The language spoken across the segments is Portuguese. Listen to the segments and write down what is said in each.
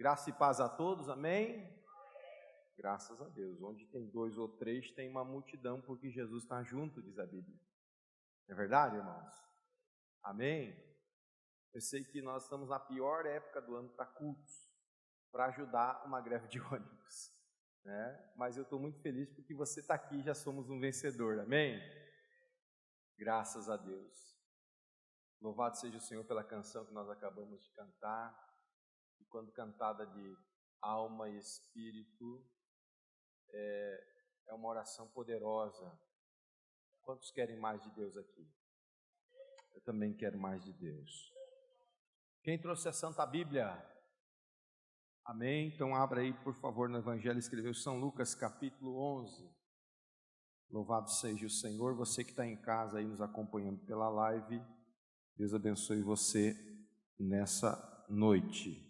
Graça e paz a todos, amém? Graças a Deus, onde tem 2 ou 3 tem uma multidão, porque Jesus está junto, diz a Bíblia. É verdade, irmãos? Amém? Eu sei que nós estamos na pior época do ano para cultos, para ajudar uma greve de ônibus, né? Mas eu estou muito feliz porque você está aqui e já somos um vencedor, amém? Graças a Deus. Louvado seja o Senhor pela canção que nós acabamos de cantar. E quando cantada de alma e espírito, é uma oração poderosa. Quantos querem mais de Deus aqui? Eu também quero mais de Deus. Quem trouxe a Santa Bíblia? Amém? Então abra aí, por favor, no Evangelho, escreveu São Lucas, capítulo 11. Louvado seja o Senhor. Você que está em casa aí nos acompanhando pela live, Deus abençoe você nessa noite.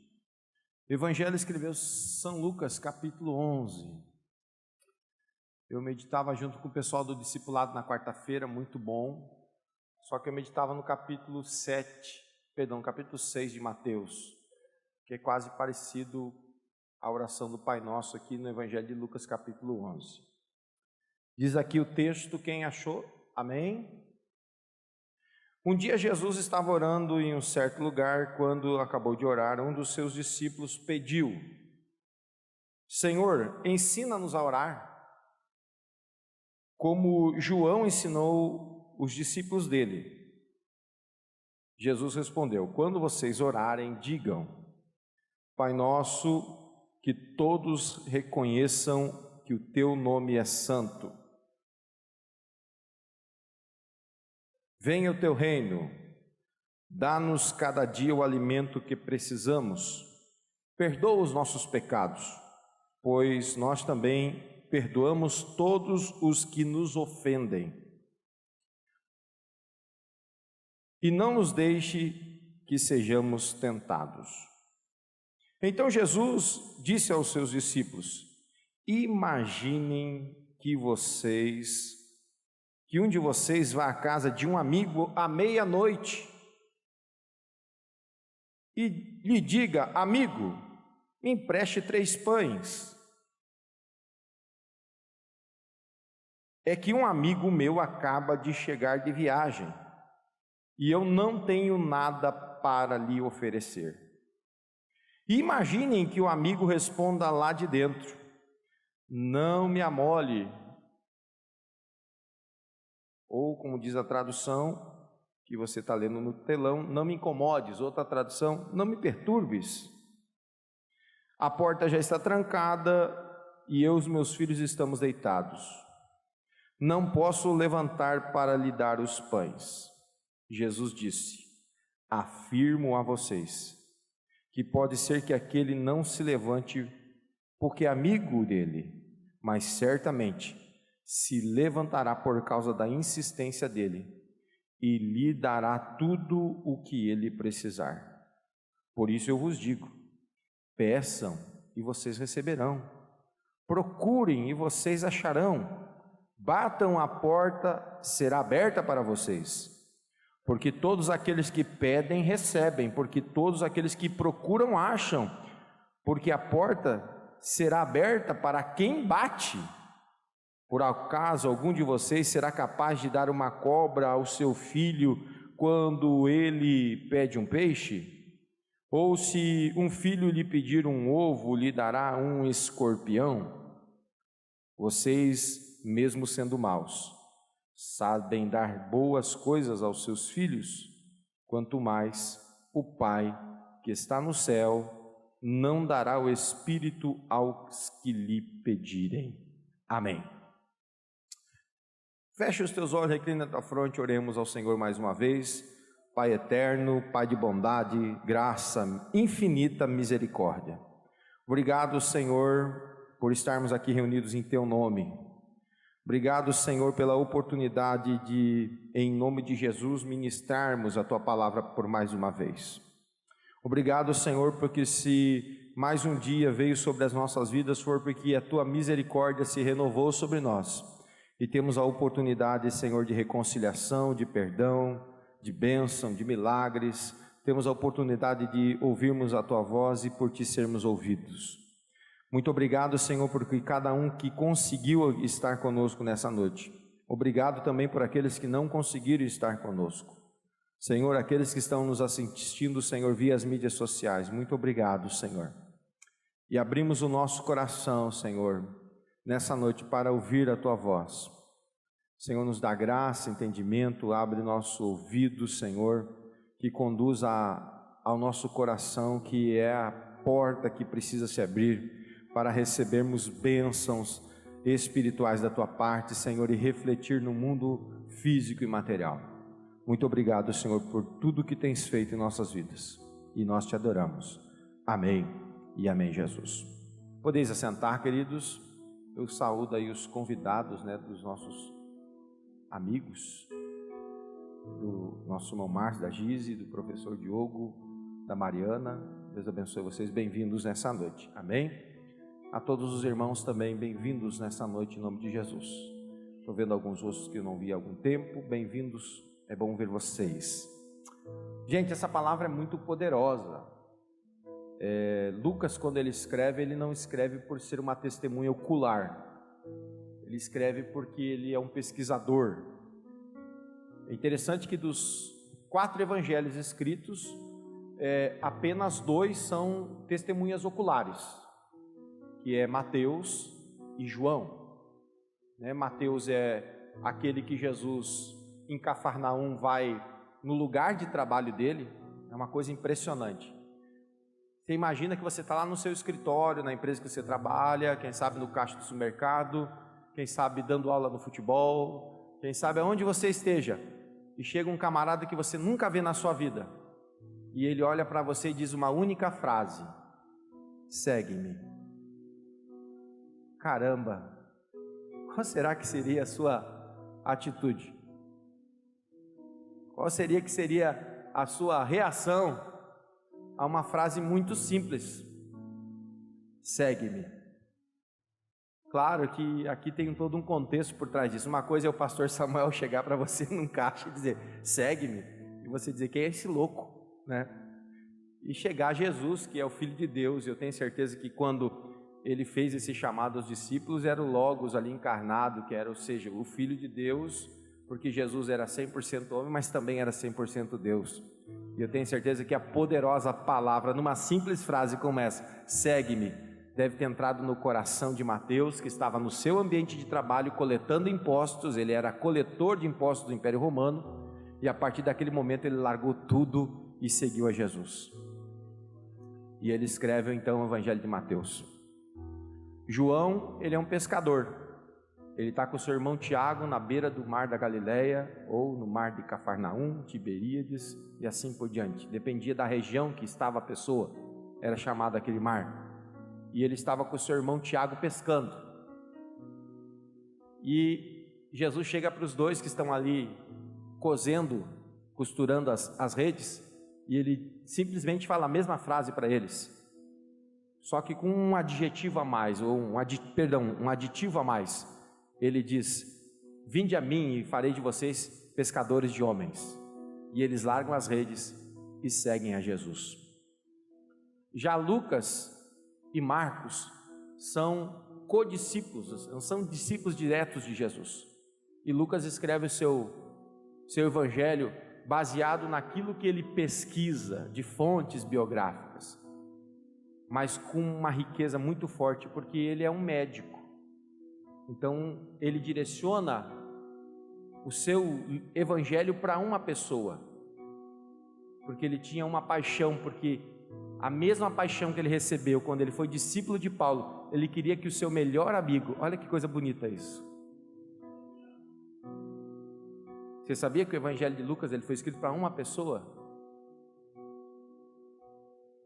O Evangelho escreveu São Lucas, capítulo 11. Eu meditava junto com o pessoal do discipulado na quarta-feira, muito bom. Só que eu meditava no capítulo 6 de Mateus, que é quase parecido à oração do Pai Nosso aqui no Evangelho de Lucas, capítulo 11. Diz aqui o texto, quem achou? Amém? Um dia Jesus estava orando em um certo lugar. Quando acabou de orar, um dos seus discípulos pediu: Senhor, ensina-nos a orar, como João ensinou os discípulos dele. Jesus respondeu: quando vocês orarem, digam: Pai nosso, que todos reconheçam que o teu nome é santo. Venha o teu reino, dá-nos cada dia o alimento que precisamos, perdoa os nossos pecados, pois nós também perdoamos todos os que nos ofendem. E não nos deixe que sejamos tentados. Então Jesus disse aos seus discípulos: imaginem que um de vocês vá à casa de um amigo à meia-noite e lhe diga: amigo, me empreste 3 pães. É que um amigo meu acaba de chegar de viagem e eu não tenho nada para lhe oferecer. Imaginem que o amigo responda lá de dentro: não me amole. Ou, como diz a tradução que você está lendo no telão, não me incomodes. Outra tradução, não me perturbes. A porta já está trancada e eu e os meus filhos estamos deitados. Não posso levantar para lhe dar os pães. Jesus disse: afirmo a vocês que pode ser que aquele não se levante porque é amigo dele, mas certamente se levantará por causa da insistência dele e lhe dará tudo o que ele precisar. Por isso eu vos digo: peçam e vocês receberão, procurem e vocês acharão, batam, a porta será aberta para vocês. Porque todos aqueles que pedem recebem, porque todos aqueles que procuram acham, porque a porta será aberta para quem bate. Por acaso algum de vocês será capaz de dar uma cobra ao seu filho quando ele pede um peixe? Ou se um filho lhe pedir um ovo, lhe dará um escorpião? Vocês, mesmo sendo maus, sabem dar boas coisas aos seus filhos, quanto mais o Pai que está no céu não dará o Espírito aos que lhe pedirem. Amém. Feche os teus olhos, reclina a tua fronte, oremos ao Senhor mais uma vez. Pai eterno, Pai de bondade, graça, infinita misericórdia. Obrigado, Senhor, por estarmos aqui reunidos em teu nome. Obrigado, Senhor, pela oportunidade de, em nome de Jesus, ministrarmos a tua palavra por mais uma vez. Obrigado, Senhor, porque se mais um dia veio sobre as nossas vidas, foi porque a tua misericórdia se renovou sobre nós. E temos a oportunidade, Senhor, de reconciliação, de perdão, de bênção, de milagres, temos a oportunidade de ouvirmos a Tua voz e por Ti sermos ouvidos. Muito obrigado, Senhor, por cada um que conseguiu estar conosco nessa noite. Obrigado também por aqueles que não conseguiram estar conosco. Senhor, aqueles que estão nos assistindo, Senhor, via as mídias sociais, muito obrigado, Senhor. E abrimos o nosso coração, Senhor, nessa noite para ouvir a Tua voz. Senhor, nos dá graça, entendimento, abre nosso ouvido, Senhor, que conduz ao nosso coração, que é a porta que precisa se abrir para recebermos bênçãos espirituais da Tua parte, Senhor, e refletir no mundo físico e material. Muito obrigado, Senhor, por tudo que Tens feito em nossas vidas, e nós Te adoramos. Amém e amém, Jesus. Podeis assentar, queridos. Eu saúdo aí os convidados, dos nossos amigos, do nosso irmão Márcio, da Gize, do professor Diogo, da Mariana. Deus abençoe vocês, bem-vindos nessa noite, amém? A todos os irmãos também, bem-vindos nessa noite em nome de Jesus. Estou vendo alguns rostos que eu não vi há algum tempo, bem-vindos, é bom ver vocês. Gente, essa palavra é muito poderosa. Lucas, quando ele escreve, ele não escreve por ser uma testemunha ocular, ele escreve porque ele é um pesquisador. É interessante que dos 4 evangelhos escritos, apenas 2 são testemunhas oculares, que é Mateus e João. Mateus é aquele que Jesus, em Cafarnaum, vai no lugar de trabalho dele. É uma coisa impressionante. Você imagina que você está lá no seu escritório, na empresa que você trabalha, quem sabe no caixa do supermercado, quem sabe dando aula no futebol, quem sabe aonde você esteja, e chega um camarada que você nunca vê na sua vida, e ele olha para você e diz uma única frase: segue-me. Caramba, qual será que seria a sua atitude? Qual seria a sua reação a uma frase muito simples: segue-me? Claro que aqui tem todo um contexto por trás disso. Uma coisa é o pastor Samuel chegar para você num caixa e dizer: segue-me, e você dizer: quem é esse louco, E chegar Jesus, que é o Filho de Deus. Eu tenho certeza que quando ele fez esse chamado aos discípulos, era o Logos ali encarnado, que era, ou seja, o Filho de Deus, porque Jesus era 100% homem, mas também era 100% Deus. E eu tenho certeza que a poderosa palavra, numa simples frase como essa, segue-me, deve ter entrado no coração de Mateus, que estava no seu ambiente de trabalho coletando impostos. Ele era coletor de impostos do Império Romano, e a partir daquele momento ele largou tudo e seguiu a Jesus. E ele escreve então o Evangelho de Mateus. João, ele é um pescador. Ele está com o seu irmão Tiago na beira do mar da Galileia, ou no mar de Cafarnaum, Tiberíades, e assim por diante. Dependia da região que estava a pessoa, era chamado aquele mar. E ele estava com o seu irmão Tiago pescando. E Jesus chega para os dois que estão ali costurando as redes, e ele simplesmente fala a mesma frase para eles, só que com um adjetivo a mais, ou um aditivo a mais. Ele diz: vinde a mim e farei de vocês pescadores de homens. E eles largam as redes e seguem a Jesus. Já Lucas e Marcos são codiscípulos, são discípulos diretos de Jesus. E Lucas escreve o seu evangelho baseado naquilo que ele pesquisa de fontes biográficas, mas com uma riqueza muito forte, porque ele é um médico. Então ele direciona o seu evangelho para uma pessoa, porque ele tinha uma paixão, porque a mesma paixão que ele recebeu quando ele foi discípulo de Paulo, ele queria que o seu melhor amigo, olha que coisa bonita isso. Você sabia que o evangelho de Lucas ele foi escrito para uma pessoa?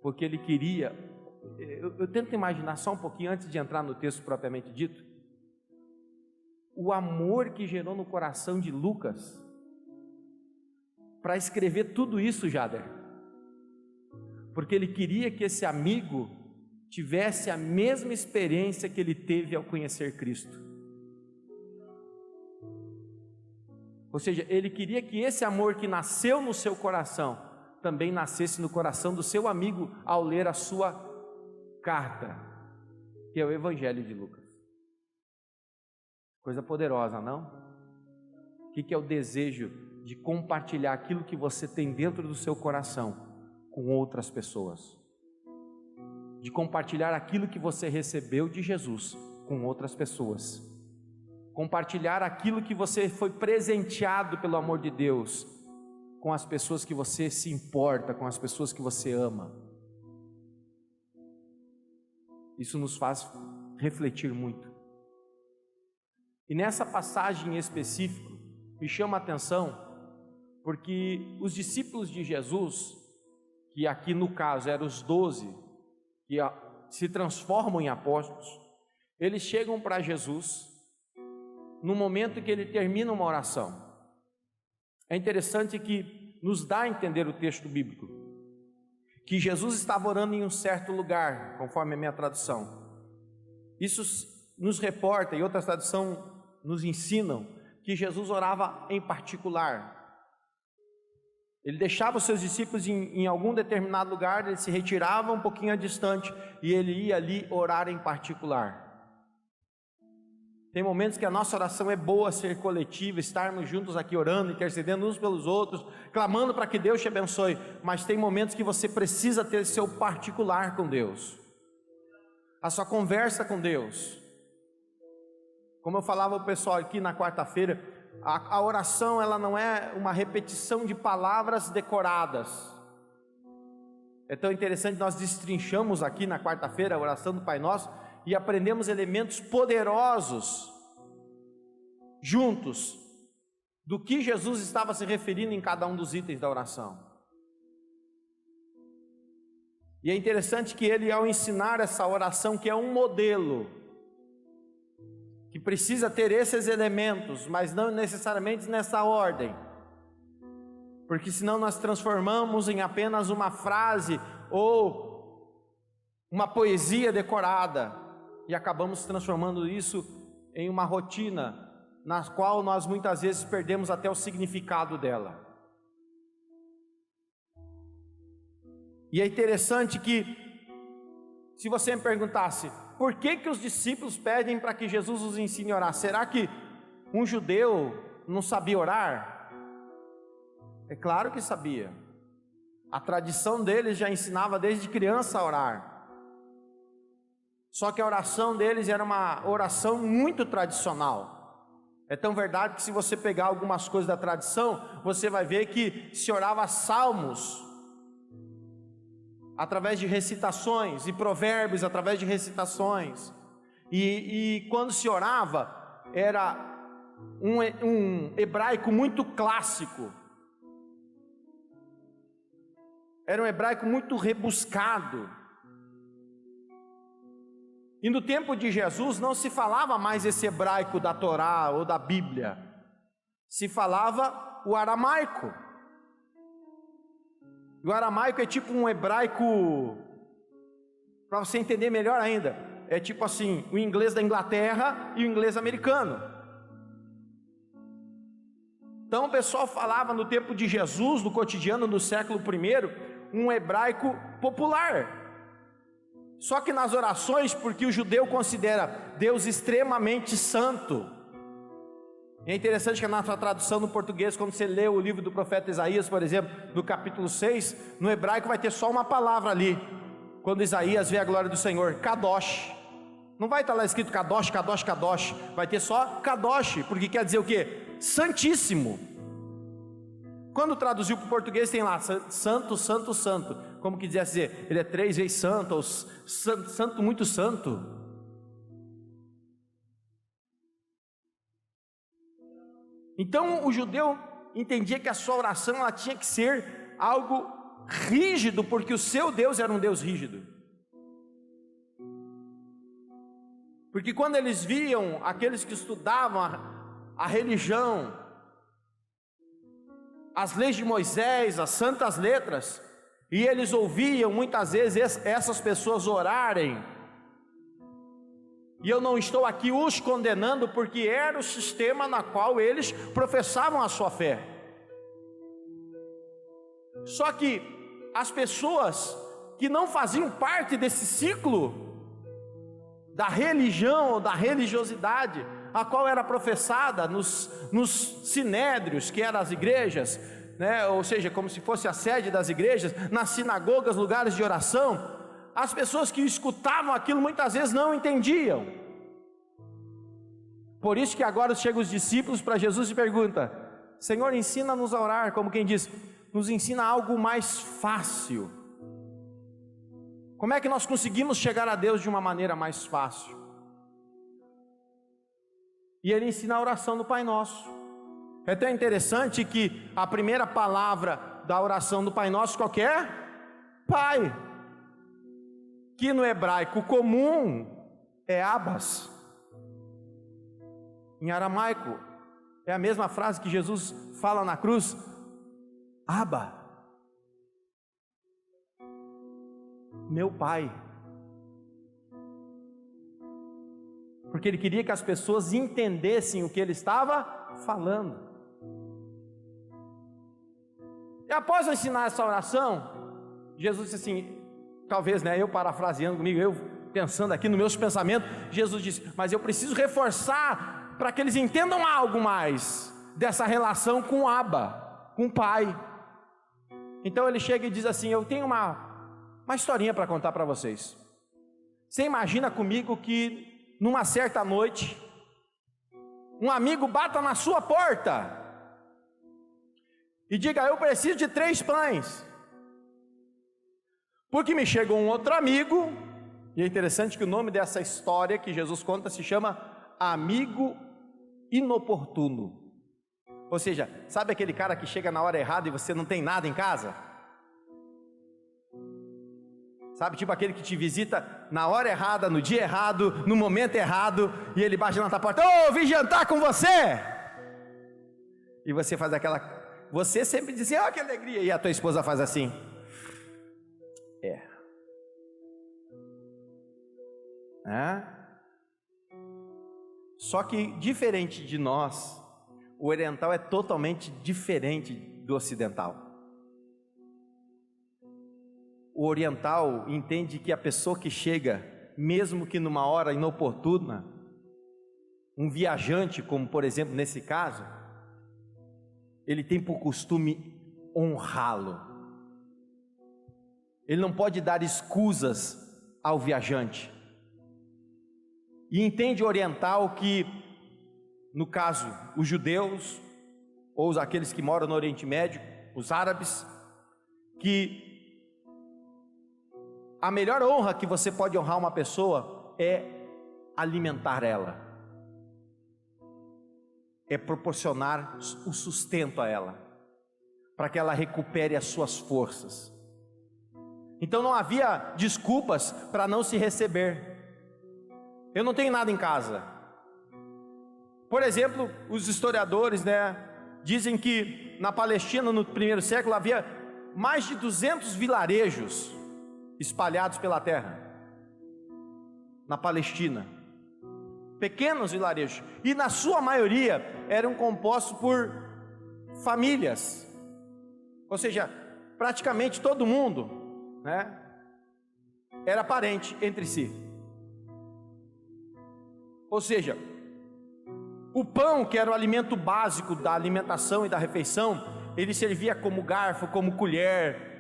Porque ele queria, eu tento imaginar só um pouquinho antes de entrar no texto propriamente dito, o amor que gerou no coração de Lucas para escrever tudo isso, Jader, porque ele queria que esse amigo tivesse a mesma experiência que ele teve ao conhecer Cristo. Ou seja, ele queria que esse amor que nasceu no seu coração também nascesse no coração do seu amigo ao ler a sua carta, que é o Evangelho de Lucas. Coisa poderosa, não? O que é o desejo de compartilhar aquilo que você tem dentro do seu coração com outras pessoas? De compartilhar aquilo que você recebeu de Jesus com outras pessoas. Compartilhar aquilo que você foi presenteado pelo amor de Deus com as pessoas que você se importa, com as pessoas que você ama. Isso nos faz refletir muito. E nessa passagem em específico, me chama a atenção, porque os discípulos de Jesus, que aqui no caso eram os 12, que se transformam em apóstolos, eles chegam para Jesus, no momento que ele termina uma oração. É interessante que nos dá a entender o texto bíblico, que Jesus estava orando em um certo lugar, conforme a minha tradução. Isso nos reporta, e outras traduções nos ensinam, que Jesus orava em particular. Ele deixava os seus discípulos em algum determinado lugar, ele se retirava um pouquinho distante, e ele ia ali orar em particular. Tem momentos que a nossa oração é boa ser coletiva, estarmos juntos aqui orando, intercedendo uns pelos outros, clamando para que Deus te abençoe, mas tem momentos que você precisa ter seu particular com Deus, a sua conversa com Deus. Como eu falava ao pessoal aqui na quarta-feira, a oração ela não é uma repetição de palavras decoradas. É tão interessante, nós destrinchamos aqui na quarta-feira a oração do Pai Nosso e aprendemos elementos poderosos juntos do que Jesus estava se referindo em cada um dos itens da oração. E é interessante que ele, ao ensinar essa oração, que é um modelo, que precisa ter esses elementos, mas não necessariamente nessa ordem, porque senão nós transformamos em apenas uma frase ou uma poesia decorada, e acabamos transformando isso em uma rotina, na qual nós muitas vezes perdemos até o significado dela. E é interessante que, se você me perguntasse, por que os discípulos pedem para que Jesus os ensine a orar? Será que um judeu não sabia orar? É claro que sabia. A tradição deles já ensinava desde criança a orar. Só que a oração deles era uma oração muito tradicional. É tão verdade que, se você pegar algumas coisas da tradição, você vai ver que se orava salmos através de recitações, e provérbios através de recitações, e quando se orava, era um hebraico muito clássico, era um hebraico muito rebuscado. E no tempo de Jesus não se falava mais esse hebraico da Torá ou da Bíblia, se falava o aramaico. E o aramaico é tipo um hebraico, para você entender melhor ainda, é tipo assim, o inglês da Inglaterra e o inglês americano. Então o pessoal falava no tempo de Jesus, no cotidiano do século I, um hebraico popular. Só que nas orações, porque o judeu considera Deus extremamente santo. E é interessante que na nossa tradução no português, quando você lê o livro do profeta Isaías, por exemplo, no capítulo 6, no hebraico vai ter só uma palavra ali, quando Isaías vê a glória do Senhor, Kadosh. Não vai estar lá escrito Kadosh, Kadosh, Kadosh, vai ter só Kadosh, porque quer dizer o quê? Santíssimo. Quando traduziu para o português tem lá, santo, santo, santo, como que dizer, ele é 3 vezes santo, ou santo, muito santo. Então o judeu entendia que a sua oração ela tinha que ser algo rígido, porque o seu Deus era um Deus rígido. Porque quando eles viam aqueles que estudavam a religião, as leis de Moisés, as santas letras, e eles ouviam muitas vezes essas pessoas orarem, e eu não estou aqui os condenando, porque era o sistema na qual eles professavam a sua fé. Só que as pessoas que não faziam parte desse ciclo da religião ou da religiosidade, a qual era professada nos sinédrios, que eram as igrejas, né? Ou seja, como se fosse a sede das igrejas, nas sinagogas, lugares de oração, as pessoas que escutavam aquilo muitas vezes não entendiam. Por isso que agora chegam os discípulos para Jesus e perguntam: Senhor, ensina-nos a orar, como quem diz, nos ensina algo mais fácil. Como é que nós conseguimos chegar a Deus de uma maneira mais fácil? E ele ensina a oração do Pai Nosso. É tão interessante que a primeira palavra da oração do Pai Nosso qual que é? Pai. Que no hebraico comum é Abbas. Em aramaico é a mesma frase que Jesus fala na cruz: Abba, meu Pai. Porque ele queria que as pessoas entendessem o que ele estava falando. E após eu ensinar essa oração, Jesus disse assim, talvez, né, eu parafraseando comigo, eu pensando aqui nos meus pensamentos, Jesus disse: mas eu preciso reforçar para que eles entendam algo mais dessa relação com Abba, com o Pai. Então ele chega e diz assim: eu tenho uma historinha para contar para vocês. Você imagina comigo que numa certa noite um amigo bata na sua porta e diga: eu preciso de 3 pães, porque me chegou um outro amigo. E é interessante que o nome dessa história que Jesus conta se chama amigo inoportuno. Ou seja, sabe aquele cara que chega na hora errada e você não tem nada em casa? Sabe, tipo aquele que te visita na hora errada, no dia errado, no momento errado, e ele bate na tua porta: ô, vim jantar com você. E você faz aquela, você sempre diz: ó, que alegria. E a tua esposa faz assim: Só que diferente de nós, o oriental é totalmente diferente do ocidental. O oriental entende que a pessoa que chega, mesmo que numa hora inoportuna, um viajante, como por exemplo nesse caso, ele tem por costume honrá-lo. Ele não pode dar escusas ao viajante. E entende o oriental que, no caso, os judeus, ou aqueles que moram no Oriente Médio, os árabes, que a melhor honra que você pode honrar uma pessoa é alimentar ela, é proporcionar o sustento a ela, para que ela recupere as suas forças. Então não havia desculpas para não se receber. Eu não tenho nada em casa. Por exemplo, os historiadores, dizem que na Palestina, no primeiro século, havia mais de 200 vilarejos espalhados pela terra, na Palestina, pequenos vilarejos, e na sua maioria eram compostos por famílias, ou seja, praticamente todo mundo, era parente entre si. Ou seja, o pão, que era o alimento básico da alimentação e da refeição, ele servia como garfo, como colher,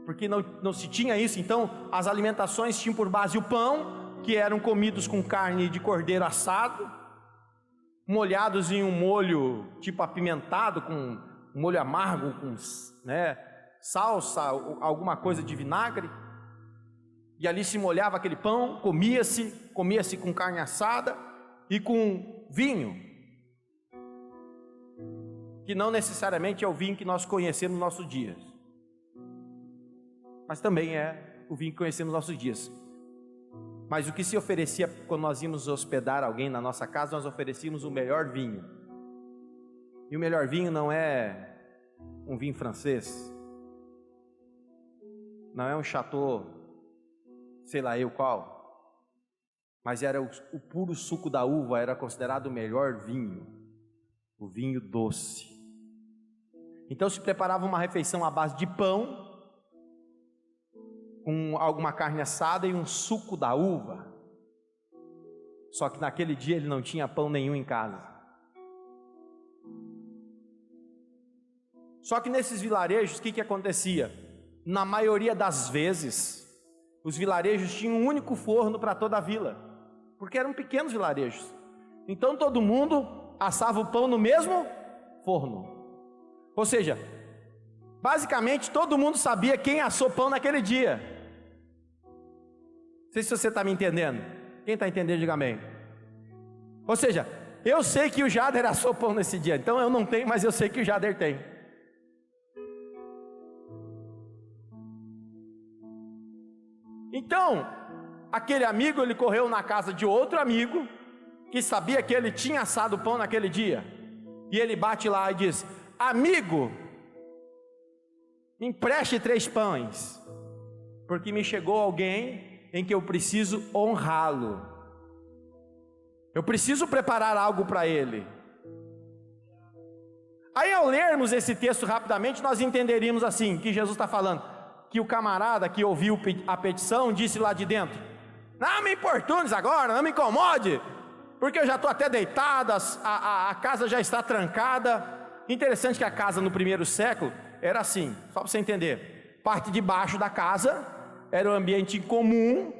porque não se tinha isso. Então as alimentações tinham por base o pão, que eram comidos com carne de cordeiro assado, molhados em um molho tipo apimentado, com um molho amargo, com salsa, alguma coisa de vinagre, e ali se molhava aquele pão, comia-se com carne assada e com vinho, que não necessariamente é o vinho que nós conhecemos nos nossos dias, mas também é o vinho que conhecemos nos nossos dias. Mas o que se oferecia quando nós íamos hospedar alguém na nossa casa, nós oferecíamos o melhor vinho. E o melhor vinho não é um vinho francês, não é um chateau, sei lá eu qual, mas era o puro suco da uva, era considerado o melhor vinho, o vinho doce. Então se preparava uma refeição à base de pão, com alguma carne assada e um suco da uva. Só que naquele dia ele não tinha pão nenhum em casa. Só que nesses vilarejos, o que acontecia? Na maioria das vezes, os vilarejos tinham um único forno para toda a vila, porque eram pequenos vilarejos. Então todo mundo assava o pão no mesmo forno. Ou seja, basicamente todo mundo sabia quem assou pão naquele dia. Não sei se você está me entendendo. Quem está entendendo, diga amém. Ou seja, eu sei que o Jader assou pão nesse dia, então eu não tenho, mas eu sei que o Jader tem. Então, aquele amigo, ele correu na casa de outro amigo, que sabia que ele tinha assado pão naquele dia, e ele bate lá e diz: amigo, empreste 3 pães, porque me chegou alguém em que eu preciso honrá-lo, eu preciso preparar algo para ele. Aí ao lermos esse texto rapidamente, nós entenderíamos assim, que Jesus está falando, que o camarada que ouviu a petição disse lá de dentro: não me importunes agora, não me incomode, porque eu já estou até deitado, a casa já está trancada. Interessante que a casa no primeiro século era assim, só para você entender, parte de baixo da casa era um ambiente comum,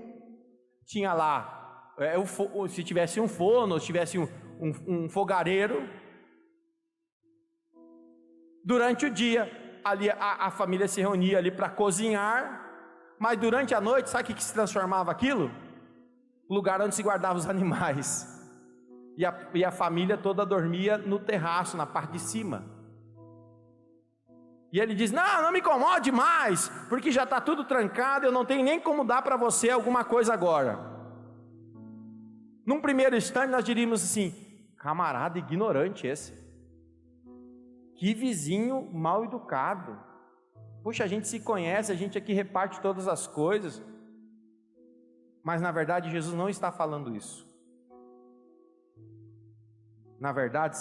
tinha lá, se tivesse um forno, se tivesse um fogareiro. Durante o dia, ali a família se reunia ali para cozinhar, mas durante a noite, sabe o que se transformava aquilo? Lugar onde se guardava os animais, e a família toda dormia no terraço, na parte de cima. E ele diz: não me incomode mais, porque já está tudo trancado, eu não tenho nem como dar para você alguma coisa agora. Num primeiro instante nós diríamos assim: camarada ignorante esse, que vizinho mal educado. Puxa, a gente se conhece, a gente aqui reparte todas as coisas. Mas na verdade Jesus não está falando isso. Na verdade,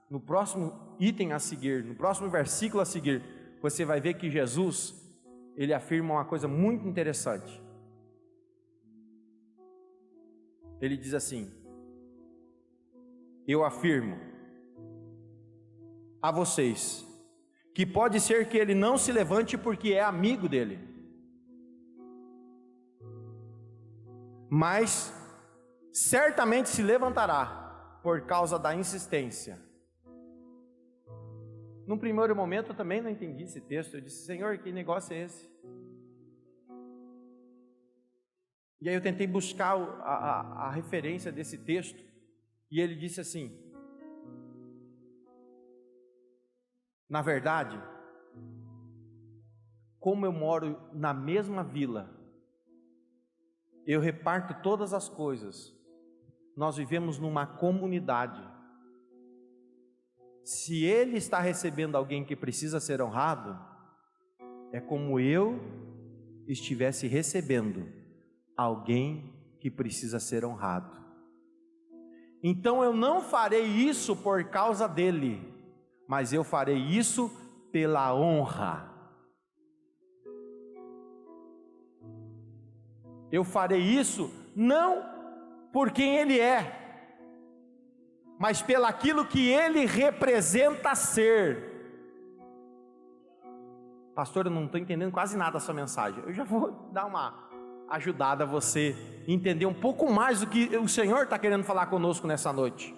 no próximo item a seguir, no próximo versículo a seguir, você vai ver que Jesus, ele afirma uma coisa muito interessante. Ele diz assim: eu afirmo a vocês que pode ser que ele não se levante porque é amigo dele, mas certamente se levantará por causa da insistência. Num primeiro momento eu também não entendi esse texto. Eu disse: Senhor, que negócio é esse? E aí eu tentei buscar a referência desse texto, e ele disse assim: na verdade, como eu moro na mesma vila, eu reparto todas as coisas, nós vivemos numa comunidade. Se ele está recebendo alguém que precisa ser honrado, é como eu estivesse recebendo alguém que precisa ser honrado. Então eu não farei isso por causa dele, mas eu farei isso pela honra. Eu farei isso não por quem ele é, mas pelaquilo que ele representa ser. Pastor, eu não estou entendendo quase nada da sua mensagem. Eu já vou dar uma ajudada a você entender um pouco mais do que o Senhor está querendo falar conosco nessa noite.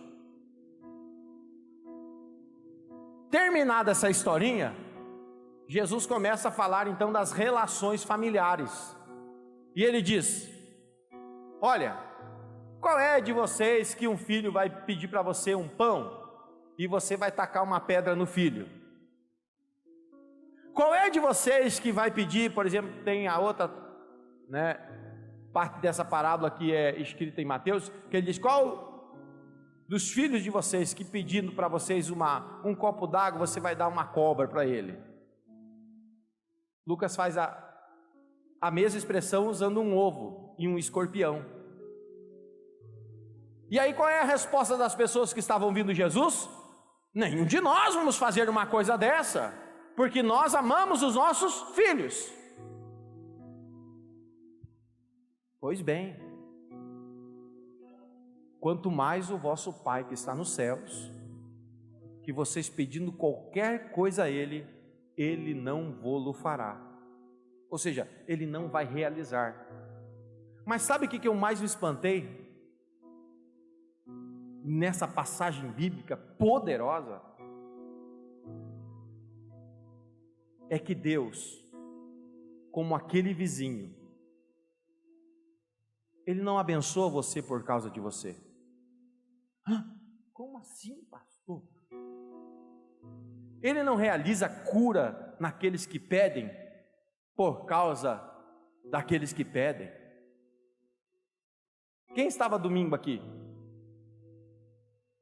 Terminada essa historinha, Jesus começa a falar então das relações familiares. E ele diz: olha, qual é de vocês que um filho vai pedir para você um pão e você vai tacar uma pedra no filho? Qual é de vocês que vai pedir, por exemplo, tem a outra, parte dessa parábola que é escrita em Mateus, que ele diz: qual dos filhos de vocês que pedindo para vocês um copo d'água, você vai dar uma cobra para ele? Lucas faz a mesma expressão usando um ovo e um escorpião. E aí qual é a resposta das pessoas que estavam ouvindo Jesus? Nenhum de nós vamos fazer uma coisa dessa, porque nós amamos os nossos filhos. Pois bem, quanto mais o vosso Pai que está nos céus, que vocês pedindo qualquer coisa a Ele, Ele não vô-lo fará. Ou seja, Ele não vai realizar. Mas sabe o que eu mais me espantei? Nessa passagem bíblica poderosa, é que Deus, como aquele vizinho, Ele não abençoa você por causa de você. Como assim, pastor? Ele não realiza cura naqueles que pedem por causa daqueles que pedem. Quem estava domingo aqui?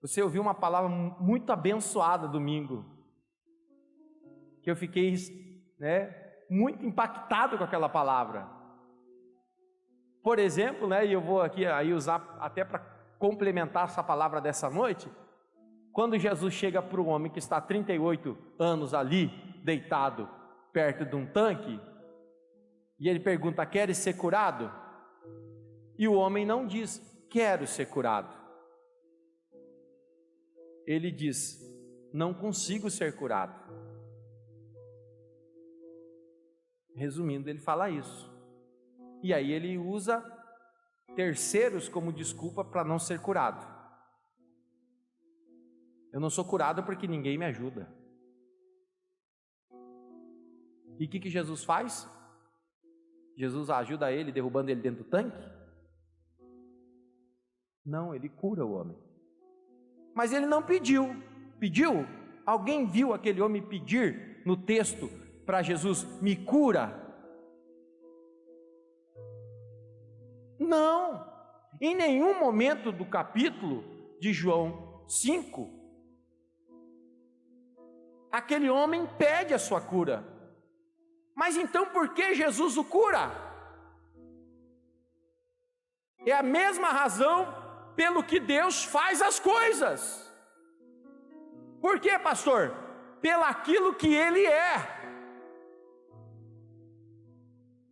Você ouviu uma palavra muito abençoada domingo, que eu fiquei, muito impactado com aquela palavra. Por exemplo, e eu vou aqui aí usar até para complementar essa palavra dessa noite, quando Jesus chega para o homem que está há 38 anos ali, deitado, perto de um tanque, e ele pergunta: queres ser curado? E o homem não diz: quero ser curado. Ele diz: não consigo ser curado. Resumindo, ele fala isso. E aí ele usa terceiros como desculpa para não ser curado. Eu não sou curado porque ninguém me ajuda. E o que Jesus faz? Jesus ajuda ele derrubando ele dentro do tanque? Não, ele cura o homem. Mas ele não pediu. Pediu? Alguém viu aquele homem pedir no texto para Jesus: me cura? Não. Em nenhum momento do capítulo de João 5, aquele homem pede a sua cura. Mas então por que Jesus o cura? É a mesma razão pelo que Deus faz as coisas. Por quê, pastor? Pelaquilo que Ele é,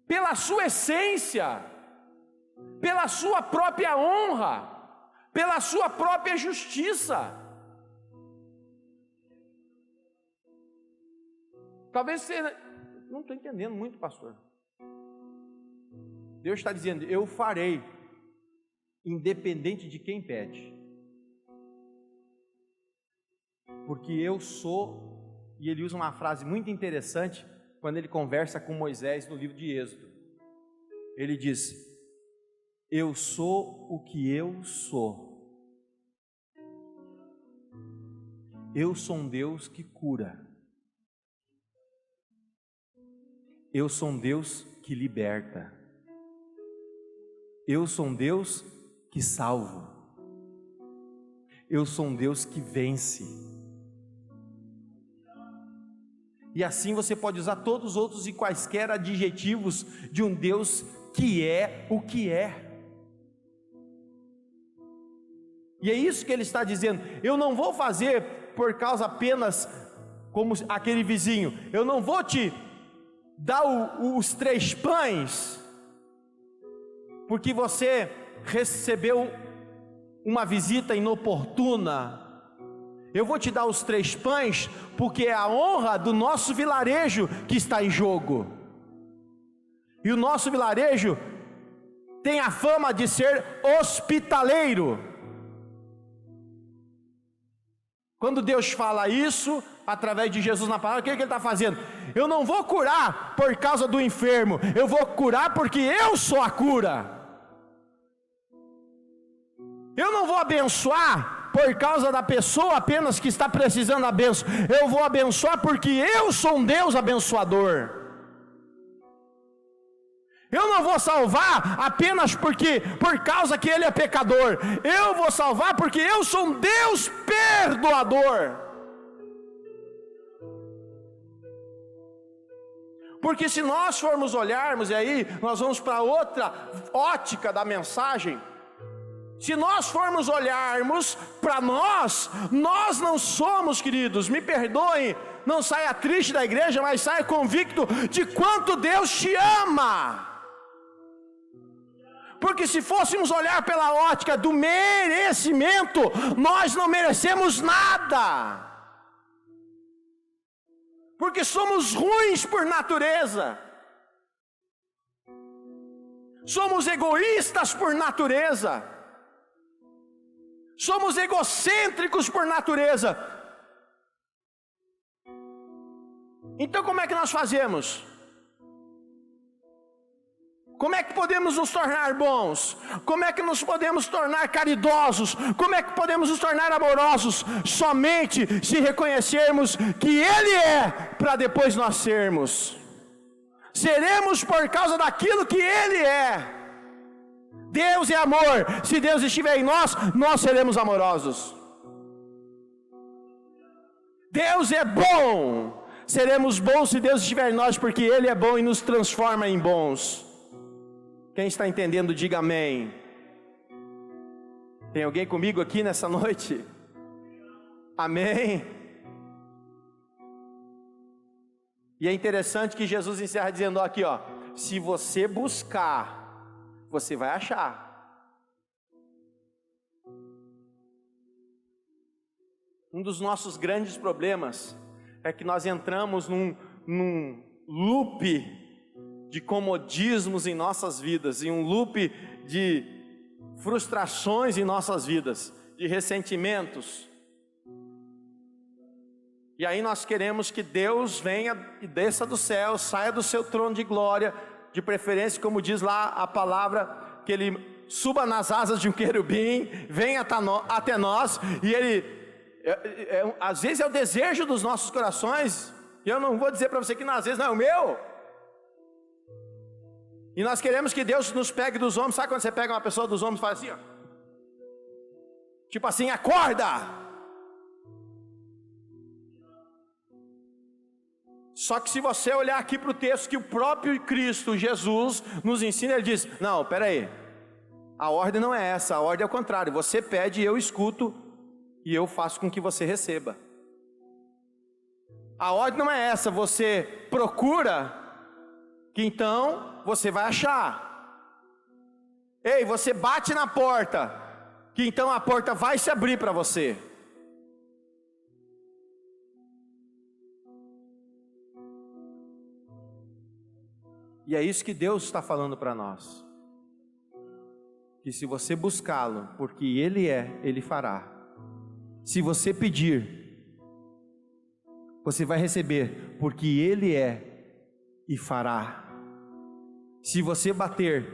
pela sua essência, pela sua própria honra, pela sua própria justiça. Talvez você não estou entendendo muito, pastor. Deus está dizendo: eu farei, independente de quem pede, porque eu sou. E ele usa uma frase muito interessante quando ele conversa com Moisés no livro de Êxodo. Ele diz: eu sou o que eu sou. Eu sou um Deus que cura. Eu sou um Deus que liberta. Eu sou um Deus que salvo. Eu sou um Deus que vence. E assim você pode usar todos os outros e quaisquer adjetivos de um Deus que é o que é. E é isso que ele está dizendo: eu não vou fazer por causa apenas como aquele vizinho, eu não vou te dar os 3 pães porque você recebeu uma visita inoportuna. Eu vou te dar os 3 pães porque é a honra do nosso vilarejo que está em jogo. E o nosso vilarejo tem a fama de ser hospitaleiro. Quando Deus fala isso, através de Jesus na palavra, o que Ele está fazendo? Eu não vou curar por causa do enfermo, eu vou curar porque eu sou a cura. Eu não vou abençoar por causa da pessoa apenas que está precisando da bênção, eu vou abençoar porque eu sou um Deus abençoador. Eu não vou salvar apenas por causa que ele é pecador, eu vou salvar porque eu sou um Deus perdoador. Porque se nós formos olharmos, e aí nós vamos para outra ótica da mensagem, se nós formos olharmos para nós não somos, queridos, me perdoem, não saia triste da igreja, mas saia convicto de quanto Deus te ama. Porque se fôssemos olhar pela ótica do merecimento, nós não merecemos nada. Porque somos ruins por natureza. Somos egoístas por natureza. Somos egocêntricos por natureza. Então como é que nós fazemos? Como é que podemos nos tornar bons? Como é que nos podemos tornar caridosos? Como é que podemos nos tornar amorosos? Somente se reconhecermos que Ele é, para depois nós sermos. Seremos por causa daquilo que Ele é. Deus é amor. Se Deus estiver em nós, nós seremos amorosos. Deus é bom. Seremos bons se Deus estiver em nós, porque Ele é bom e nos transforma em bons. Quem está entendendo, diga amém. Tem alguém comigo aqui nessa noite? Amém. E é interessante que Jesus encerra dizendo aqui, ó: se você buscar, você vai achar. Um dos nossos grandes problemas é que nós entramos num loop de comodismos em nossas vidas, em um loop de frustrações em nossas vidas, de ressentimentos. E aí nós queremos que Deus venha e desça do céu, saia do seu trono de glória, de preferência, como diz lá a palavra, que Ele suba nas asas de um querubim, venha até nós, e Ele, às vezes é o desejo dos nossos corações, e eu não vou dizer para você que às vezes não é o meu. E nós queremos que Deus nos pegue dos ombros. Sabe quando você pega uma pessoa dos ombros e fala assim, ó? Tipo assim, acorda! Só que se você olhar aqui para o texto que o próprio Cristo, Jesus, nos ensina, Ele diz: não, peraí, a ordem não é essa, a ordem é o contrário. Você pede, eu escuto, e eu faço com que você receba. A ordem não é essa, você procura, que então você vai achar. Ei, você bate na porta, que então a porta vai se abrir para você. E é isso que Deus está falando para nós, que se você buscá-lo, porque Ele é, Ele fará. Se você pedir, você vai receber, porque Ele é e fará. Se você bater,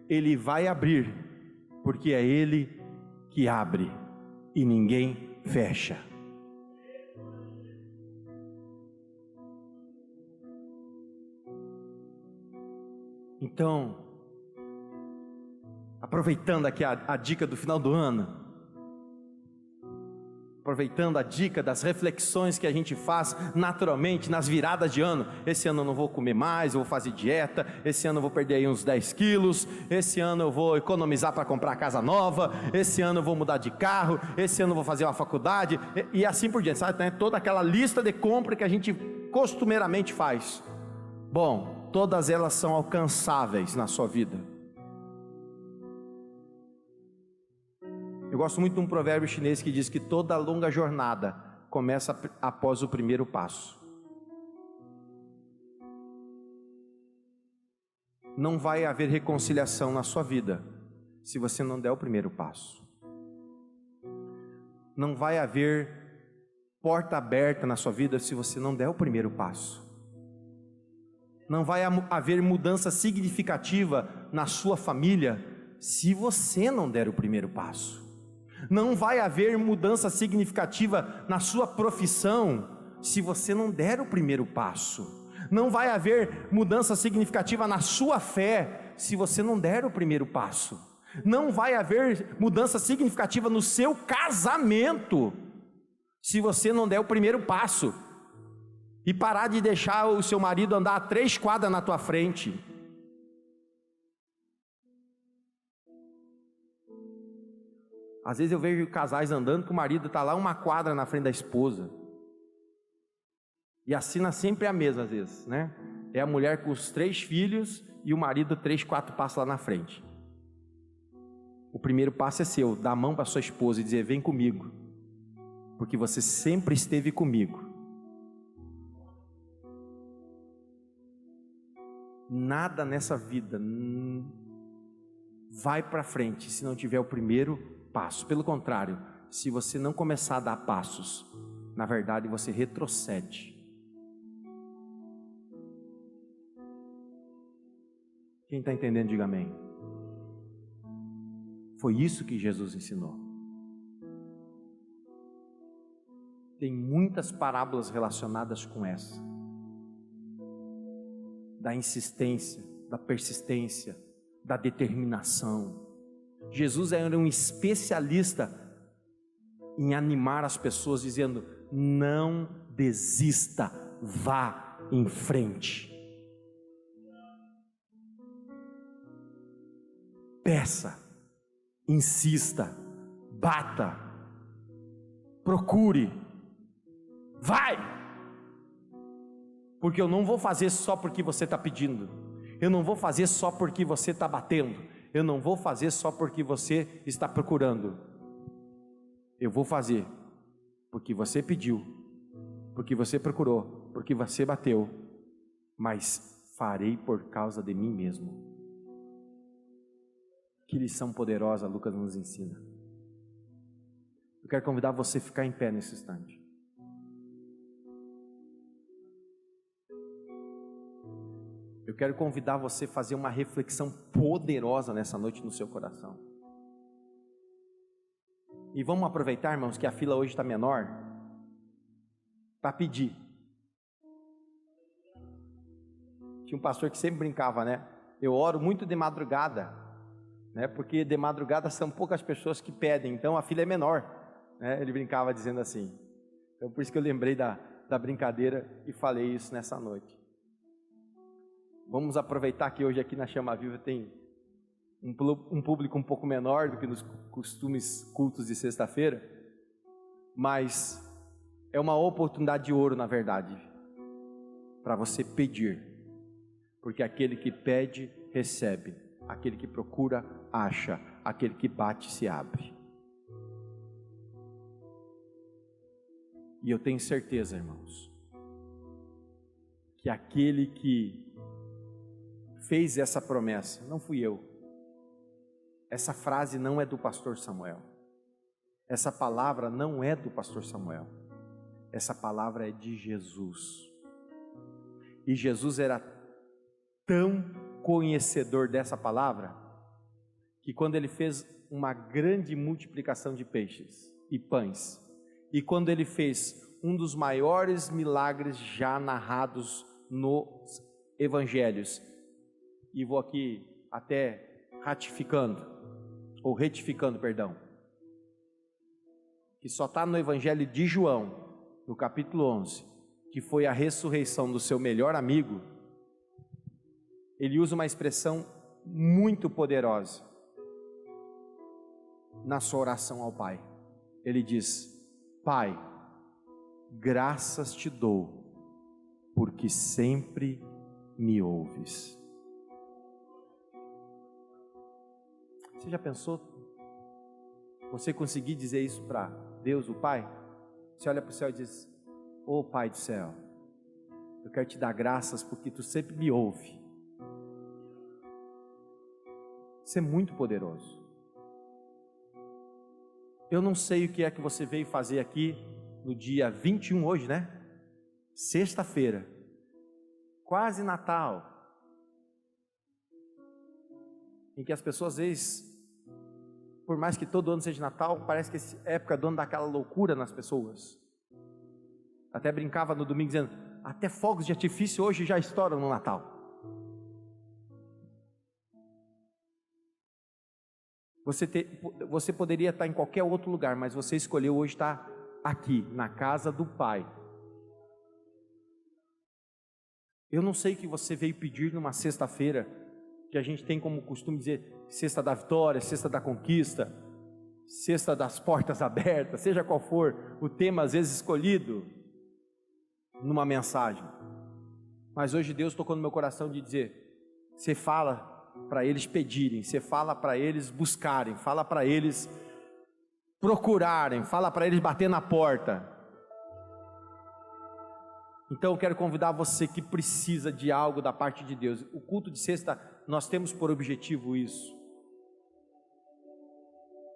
Ele vai abrir, porque é Ele que abre e ninguém fecha. Então, aproveitando aqui a dica do final do ano, aproveitando a dica das reflexões que a gente faz naturalmente nas viradas de ano. Esse ano eu não vou comer mais, eu vou fazer dieta. Esse ano eu vou perder aí uns 10 quilos. Esse ano eu vou economizar para comprar casa nova. Esse ano eu vou mudar de carro. Esse ano eu vou fazer uma faculdade. E assim por diante, sabe? Toda aquela lista de compra que a gente costumeiramente faz. Bom, todas elas são alcançáveis na sua vida. Eu gosto muito de um provérbio chinês que diz que toda longa jornada começa após o primeiro passo. Não vai haver reconciliação na sua vida se você não der o primeiro passo. Não vai haver porta aberta na sua vida se você não der o primeiro passo. Não vai haver mudança significativa na sua família se você não der o primeiro passo. Não vai haver mudança significativa na sua profissão se você não der o primeiro passo. Não vai haver mudança significativa na sua fé se você não der o primeiro passo. Não vai haver mudança significativa no seu casamento se você não der o primeiro passo e parar de deixar o seu marido andar 3 quadras na tua frente. Às vezes eu vejo casais andando que o marido está lá 1 quadra na frente da esposa. E a cena sempre é a mesma às vezes, né? É a mulher com os 3 filhos e o marido 3, 4 passos lá na frente. primeiro passo é seu, dar a mão para sua esposa e dizer: vem comigo, porque você sempre esteve comigo. Nada nessa vida vai para frente se não tiver o primeiro passo. Pelo contrário, se você não começar a dar passos, na verdade você retrocede. Quem está entendendo, diga amém. Foi isso que Jesus ensinou. Tem muitas parábolas relacionadas com essa, da insistência, da persistência, da determinação. Jesus era um especialista em animar as pessoas, dizendo: não desista, vá em frente. Peça, insista, bata, procure, vai, porque eu não vou fazer só porque você está pedindo, eu não vou fazer só porque você está batendo, eu não vou fazer só porque você está procurando, eu vou fazer porque você pediu, porque você procurou, porque você bateu, mas farei por causa de mim mesmo. Que lição poderosa Lucas nos ensina. Eu quero convidar você a ficar em pé nesse instante. Eu quero convidar você a fazer uma reflexão poderosa nessa noite no seu coração. E vamos aproveitar, irmãos, que a fila hoje está menor, para pedir. Tinha um pastor que sempre brincava, né? Eu oro muito de madrugada, né? Porque de madrugada são poucas pessoas que pedem, então a fila é menor, né? Ele brincava dizendo assim. Então por isso que eu lembrei da brincadeira e falei isso nessa noite. Vamos aproveitar que hoje aqui na Chama Viva tem um público um pouco menor do que nos costumes cultos de sexta-feira, mas é uma oportunidade de ouro, na verdade, para você pedir, porque aquele que pede, recebe, aquele que procura, acha, aquele que bate, se abre. E eu tenho certeza, irmãos, que aquele que fez essa promessa, não fui eu. Essa frase não é do pastor Samuel. Essa palavra não é do pastor Samuel. Essa palavra é de Jesus. E Jesus era tão conhecedor dessa palavra, que quando ele fez uma grande multiplicação de peixes e pães, e quando ele fez um dos maiores milagres já narrados nos evangelhos, e vou aqui até retificando, perdão, que só está no evangelho de João, no capítulo 11, que foi a ressurreição do seu melhor amigo. Ele usa uma expressão muito poderosa na sua oração ao Pai. Ele diz: Pai, graças te dou, porque sempre me ouves. Você já pensou? Você conseguir dizer isso para Deus, o Pai? Você olha para o céu e diz: ô Pai do céu, eu quero te dar graças porque tu sempre me ouve. Isso é muito poderoso. Eu não sei o que é que você veio fazer aqui no dia 21 hoje, né? Sexta-feira, quase Natal, em que as pessoas às vezes, por mais que todo ano seja Natal, parece que essa época do ano dá aquela loucura nas pessoas. Até brincava no domingo dizendo: até fogos de artifício hoje já estouram no Natal. Você poderia estar em qualquer outro lugar, mas você escolheu hoje estar aqui, na casa do Pai. Eu não sei o que você veio pedir numa sexta-feira, que a gente tem como costume dizer, sexta da vitória, sexta da conquista, sexta das portas abertas, seja qual for o tema às vezes escolhido numa mensagem. Mas hoje Deus tocou no meu coração de dizer: você fala para eles pedirem, você fala para eles buscarem, fala para eles procurarem, fala para eles bater na porta. Então eu quero convidar você que precisa de algo da parte de Deus. O culto de sexta, nós temos por objetivo isso.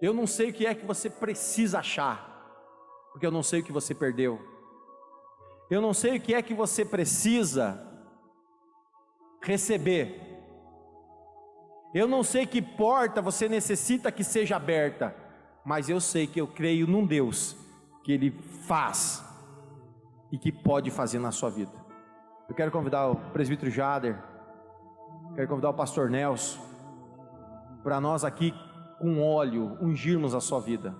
Eu não sei o que é que você precisa achar, porque eu não sei o que você perdeu. Eu não sei o que é que você precisa receber. Eu não sei que porta você necessita que seja aberta, mas eu sei que eu creio num Deus que Ele faz e que pode fazer na sua vida. Eu quero convidar o presbítero Jader, quero convidar o pastor Nelson, para nós aqui com óleo ungirmos a sua vida.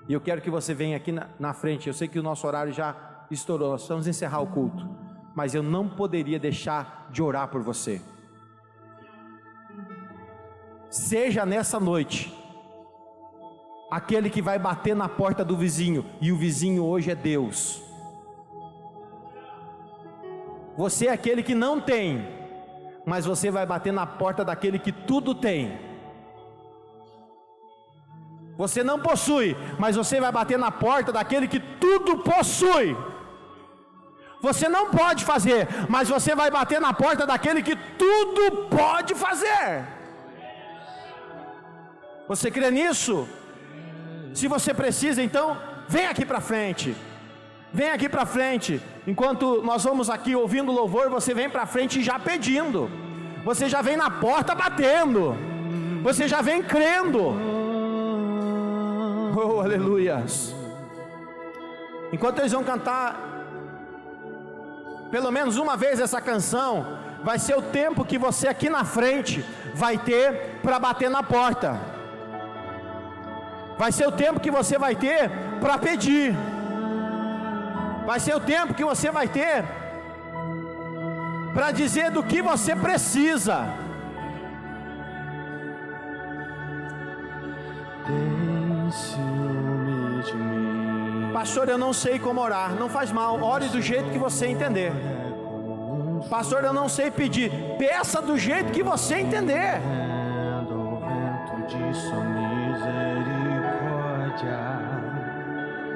E eu quero que você venha aqui na frente. Eu sei que o nosso horário já estourou, nós vamos encerrar o culto, mas eu não poderia deixar de orar por você. Seja nessa noite aquele que vai bater na porta do vizinho, e o vizinho hoje é Deus. Você é aquele que não tem, mas você vai bater na porta daquele que tudo tem. Você não possui, mas você vai bater na porta daquele que tudo possui. Você não pode fazer, mas você vai bater na porta daquele que tudo pode fazer. Você crê nisso? Se você precisa, então vem aqui para frente. Vem aqui para frente. Enquanto nós vamos aqui ouvindo louvor, você vem para frente já pedindo. Você já vem na porta batendo. Você já vem crendo. Oh, aleluias. Enquanto eles vão cantar pelo menos uma vez essa canção, vai ser o tempo que você aqui na frente vai ter para bater na porta. Vai ser o tempo que você vai ter para pedir. Vai ser o tempo que você vai ter para dizer do que você precisa. Pastor, eu não sei como orar. Não faz mal, ore do jeito que você entender. Pastor, eu não sei pedir. Peça do jeito que você entender.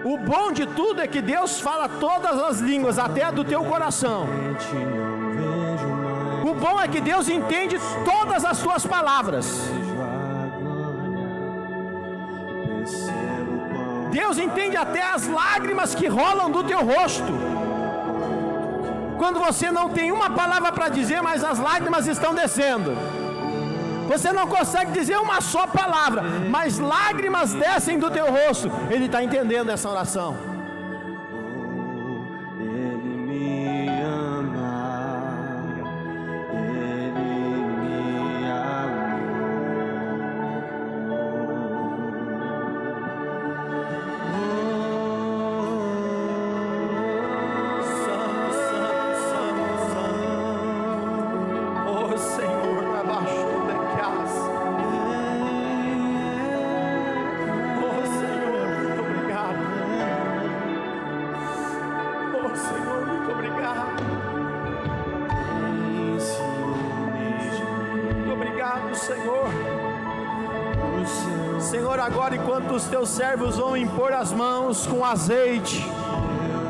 O bom de tudo é que Deus fala todas as línguas, até a do teu coração. O bom é que Deus entende todas as tuas palavras. Deus entende até as lágrimas que rolam do teu rosto. Quando você não tem uma palavra para dizer, mas as lágrimas estão descendo. Você não consegue dizer uma só palavra, mas lágrimas descem do teu rosto. Ele está entendendo essa oração. Ele me ama, Ele me Santo, Santo, Santo. Oh Senhor, abaixo. Senhor, agora enquanto os teus servos vão impor as mãos com azeite,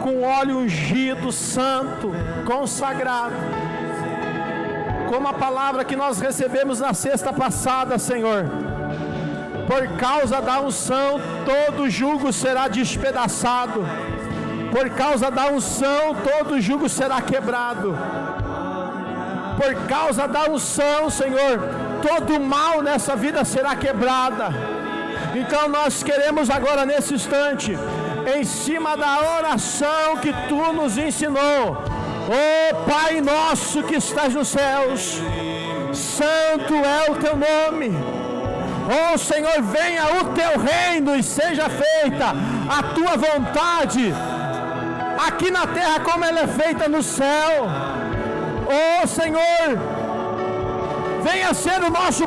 com óleo ungido, santo, consagrado, como a palavra que nós recebemos na sexta passada, Senhor, por causa da unção todo jugo será despedaçado, por causa da unção todo jugo será quebrado, por causa da unção, Senhor, todo mal nessa vida será quebrada. Então nós queremos agora nesse instante, em cima da oração que Tu nos ensinou, ó Pai nosso que estás nos céus, santo é o Teu nome. Ó Senhor, venha o Teu reino e seja feita a Tua vontade, aqui na terra como ela é feita no céu. Ó Senhor, venha ser o nosso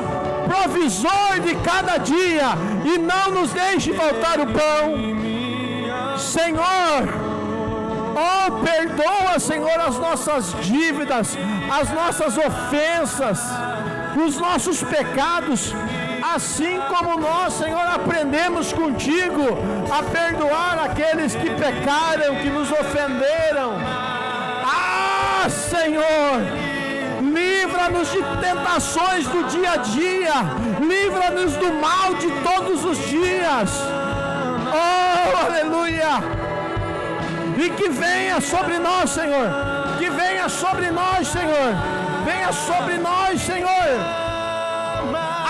provisor de cada dia e não nos deixe faltar o pão. Senhor, oh, perdoa, Senhor, as nossas dívidas, as nossas ofensas. os nossos pecados, assim como nós, Senhor, aprendemos contigo a perdoar aqueles que pecaram, que nos ofenderam. Senhor, livra-nos de tentações do dia a dia, livra-nos do mal de todos os dias. Oh, aleluia! E que venha sobre nós, Senhor, que venha sobre nós, Senhor, venha sobre nós, Senhor,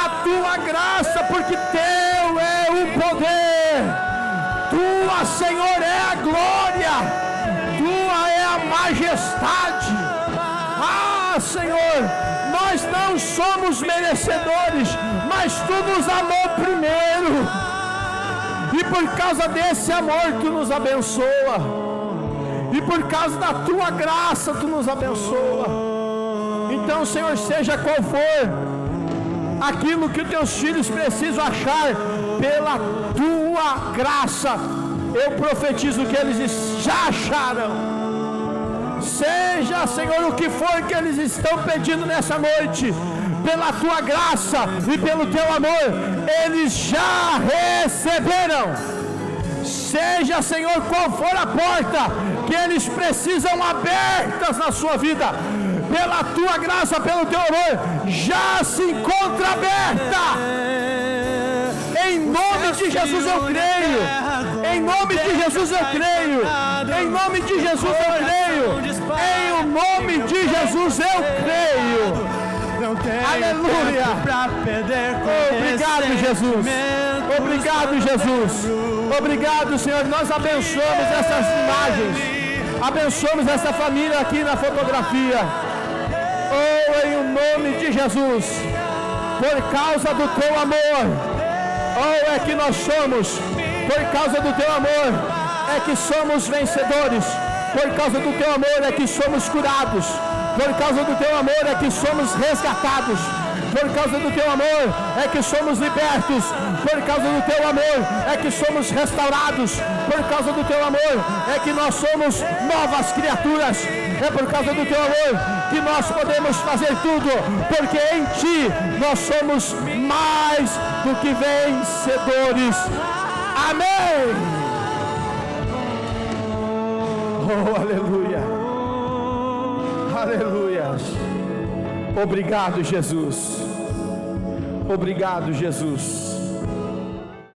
a tua graça, porque teu é o poder, tua, Senhor, é a glória, tua é a majestade. Senhor, nós não somos merecedores, mas tu nos amou primeiro, e por causa desse amor tu nos abençoa, e por causa da tua graça tu nos abençoa. Então, Senhor, seja qual for aquilo que os teus filhos precisam achar, pela tua graça, eu profetizo que eles já acharam. Seja, Senhor, o que for que eles estão pedindo nessa noite, pela tua graça e pelo teu amor, eles já receberam. Seja, Senhor, qual for a porta que eles precisam abertas na sua vida, pela tua graça, pelo teu amor, já se encontra aberta. Em nome de Jesus eu creio. Em nome de Jesus eu creio. Em nome de Jesus eu creio. Em nome de Jesus eu creio. Aleluia. Obrigado, Jesus. Obrigado, Jesus. Obrigado, Senhor. Nós abençoamos essas imagens. Abençoamos essa família aqui na fotografia. Oh, em nome de Jesus. Por causa do teu amor. Oh, é que nós somos, por causa do teu amor, é que somos vencedores, por causa do teu amor é que somos curados, por causa do teu amor é que somos resgatados, por causa do teu amor é que somos libertos, por causa do teu amor é que somos restaurados, por causa do teu amor é que nós somos novas criaturas, é por causa do teu amor que nós podemos fazer tudo, porque em ti nós somos mais do que vencedores. Amém. Oh, aleluia. Aleluia. Obrigado, Jesus. Obrigado, Jesus.